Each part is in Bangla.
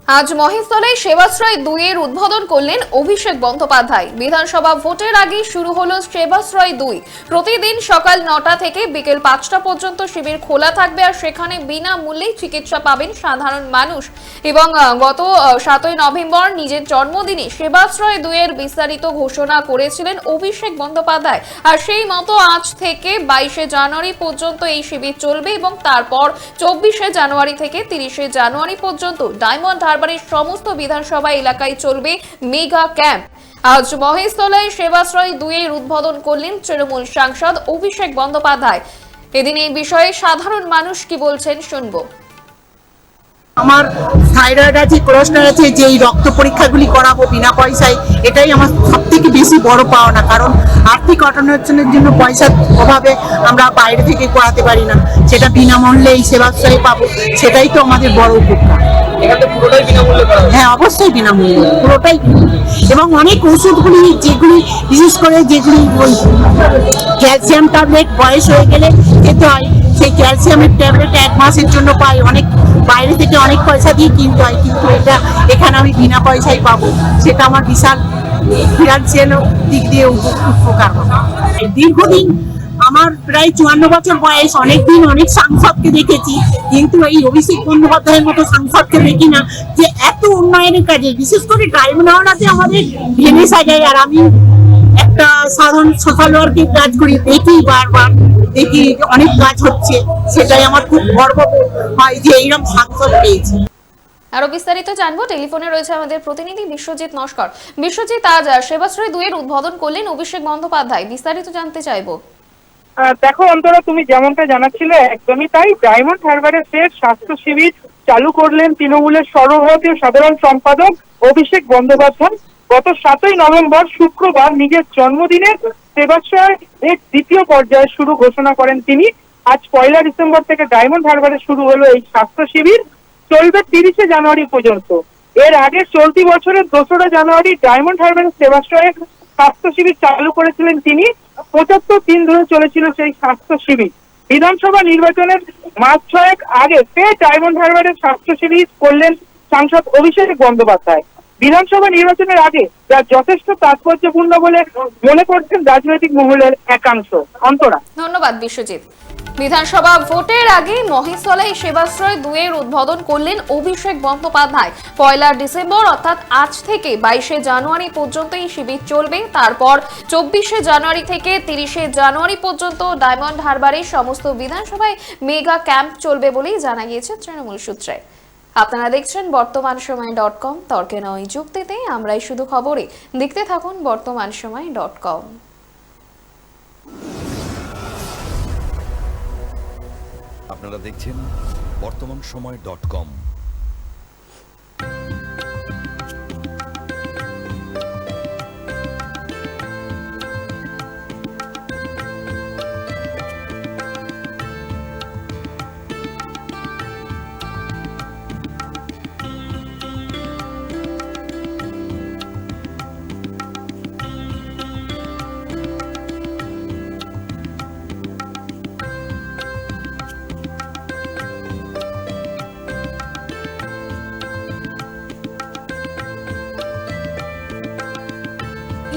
আজ মহেশতলায় সেবাশ্রয় 2 এর উদ্বোধন করলেন অভিষেক বন্দ্যোপাধ্যায়। বিধানসভা ভোটের আগে শুরু হলো সেবাশ্রয় 2। প্রতিদিন সকাল 9টা থেকে বিকেল 5টা পর্যন্ত শিবির খোলা থাকবে আর সেখানে বিনামূল্যে চিকিৎসা পাবেন সাধারণ মানুষ। এবং গত 7ই নভেম্বর নিজের জন্মদিনে সেবাশ্রয় 2 এর বিস্তারিত ঘোষণা করেছিলেন অভিষেক বন্দ্যোপাধ্যায়। আর সেই মতো আজ থেকে 22শে জানুয়ারি পর্যন্ত এই শিবির চলবে এবং তারপর 24শে জানুয়ারি থেকে 30শে জানুয়ারি পর্যন্ত ডায়মন্ড হারবারের সমস্ত বিধানসভা এলাকায় চলবে মেগা ক্যাম্প। আজ মহেশতলায় সেবাশ্রয় 2 এর উদ্বোধন করলেন তৃণমূল সাংসদ অভিষেক বন্দ্যোপাধ্যায়। এদিন এই বিষয়ে সাধারণ মানুষ কি বলছেন শুনবো। আমার থাইরয়েড আছে, কোলেস্টেরল আছে, যে এই রক্ত পরীক্ষাগুলি করাবো বিনা পয়সায়, এটাই আমার সব থেকে বেশি বড় পাওনা। কারণ আর্থিক অনটনের জন্য পয়সার অভাবে আমরা বাইরে থেকে করাতে পারি না, সেটা বিনামূল্যে এই সেবাশ্রয়ে পাবো, সেটাই তো আমাদের বড় উপকার। হ্যাঁ, অবশ্যই বিনামূল্যে, পুরোটাই। এবং অনেক ওষুধগুলি যেগুলি বিশেষ করে যেগুলি ক্যালসিয়াম ট্যাবলেট বয়স হয়ে গেলে খেতে হয়, সেই ক্যালসিয়ামের ট্যাবলেট 1 মাসের জন্য পাই। অনেক বাইরে থেকে অনেক পয়সা দিয়ে কিনতে হয়, কিন্তু এটা এখানে আমি বিনা পয়সায় পাবো, সেটা আমার বিশাল ফিনান্সিয়াল দিক দিয়ে উপকার হবে। দীর্ঘদিন আমার প্রায় 54 বছর বয়স, অনেকদিন অনেক সাংসদকে দেখেছি, কিন্তু এই অভিষেক বন্দ্যোপাধ্যায়ের মতো সাংসদকে দেখি না, যে এত উন্নয়নের কাজে, বিশেষ করে ডায়মন্ড হারবারে আমাদের ভেঙে সাজায়। আর আমি একটা সাধারণ সোশ্যাল ওয়ার্কের কাজ করি, দেখি বারবার দেখি অনেক কাজ হচ্ছে, সেটাই আমার খুব গর্ব হয় যে এইরকম সাংসদ পেয়েছি। আরো বিস্তারিত জানবো, টেলিফোনে রয়েছে আমাদের প্রতিনিধি বিশ্বজিৎ নস্কর। বিশ্বজিৎ, আজ সেবাশ্রয় 2 এর উদ্বোধন করলেন অভিষেক বন্দ্যোপাধ্যায়, বিস্তারিত জানতে চাইবো। দেখো অন্তরা, তুমি যেমনটা জানাচ্ছিলে একদমই তাই। ডায়মন্ড হারবারের ফের স্বাস্থ্য শিবির চালু করলেন তৃণমূলের সর্বভারতীয় সাধারণ সম্পাদক অভিষেক বন্দ্যোপাধ্যায়। গত 7ই নভেম্বর শুক্রবার নিজের জন্মদিনে সেবাশ্রয় এর দ্বিতীয় পর্যায়ে শুরু ঘোষণা করেন তিনি। আজ 1 ডিসেম্বর থেকে ডায়মন্ড হারবারে শুরু হলো এই স্বাস্থ্য শিবির, চলবে 30শে জানুয়ারি পর্যন্ত। এর আগে চলতি বছরের 2রা জানুয়ারি ডায়মন্ড হারবারের সেবাশ্রয়ে স্বাস্থ্য শিবির চালু করেছিলেন তিনি। 75 দিন ধরে চলেছিল সেই স্বাস্থ্য শিবির। বিধানসভা নির্বাচনের মাস 6 আগে ফের ডায়মন্ড হারবারের স্বাস্থ্য শিবির করলেন সাংসদ অভিষেক বন্দ্যোপাধ্যায়। বিধানসভা নির্বাচনের আগে যা যথেষ্ট তাৎপর্যপূর্ণ বলে মনে করছেন রাজনৈতিক মহলের একাংশ। অন্তরা, ধন্যবাদ বিশ্বজিৎ। বিধানসভা ভোটের আগে মহেশতলায় সেবাশ্রয় 2 এর উদ্বোধন করলেন অভিষেক বন্দ্যোপাধ্যায়। 1 ডিসেম্বর অর্থাৎ আজ থেকে 22শে জানুয়ারি পর্যন্ত এই শিবির চলবে। তারপর 24শে জানুয়ারি থেকে 30শে জানুয়ারি পর্যন্ত ডায়মন্ড হারবারের সমস্ত বিধানসভায় মেগা ক্যাম্প চলবে বলেই জানা গিয়েছে তৃণমূল সূত্রে। আপনারা দেখছেন বর্তমানসময়.com, তর্কে নয় যুক্তিতে আমরাই শুধু খবরে। দেখতে থাকুন বর্তমানসময়.com। আপনারা দেখছেন বর্তমানসময়.com।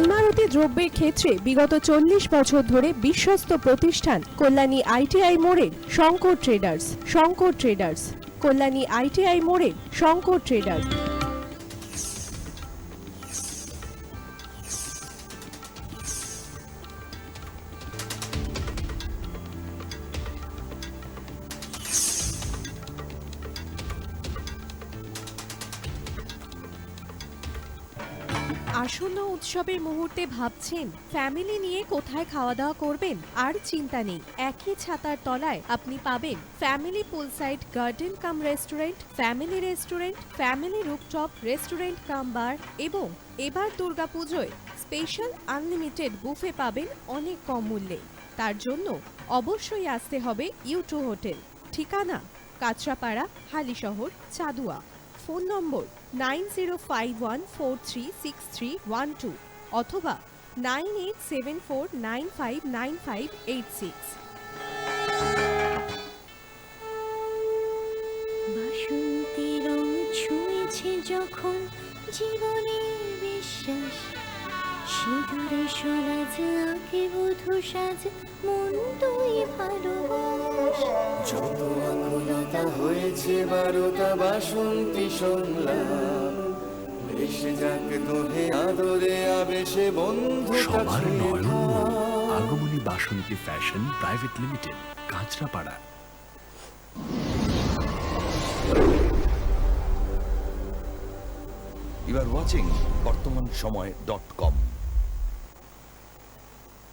ইমারতি দ্রব্যের ক্ষেত্রে বিগত 40 বছর ধরে বিশ্বস্ত প্রতিষ্ঠান কল্যাণী ITI মোড়ের শঙ্কর ট্রেডার্স। কল্যাণী ITI মোড়ের শঙ্কর ট্রেডার্স। আসন্ন উৎসবের মুহূর্তে ভাবছেন ফ্যামিলি নিয়ে কোথায় খাওয়া দাওয়া করবেন? আর চিন্তা নেই, একই ছাতার তলায় আপনি পাবেন family poolside garden cum restaurant, family rooftop restaurant cum bar এবং এবার দুর্গাপুজোয় স্পেশাল আনলিমিটেড বুফে পাবেন অনেক কম মূল্যে। তার জন্য অবশ্যই আসতে হবে U2 হোটেল। ঠিকানা কাঁচরাপাড়া, হালিশহর, চাদুয়া। ফোন নম্বর 9051436312 অথবা 9874959586। বাসন্তী রং ছুঁয়ে আছে যখন জীবনের বিশ্বাস, সিঁদুরে সরাজ আঁকে বধূ সাজ, মন তুই ভালোবাস। যত আকুলতা হয়েছে বারোটা বাসন্তী সংলাপ, এসে যাক তোহে আদরে আবেশে বন্ধু সবার নয়ন Agomoni Basanti fashion private limited, Kanchrapara. You are watching BortomanSomoy.com.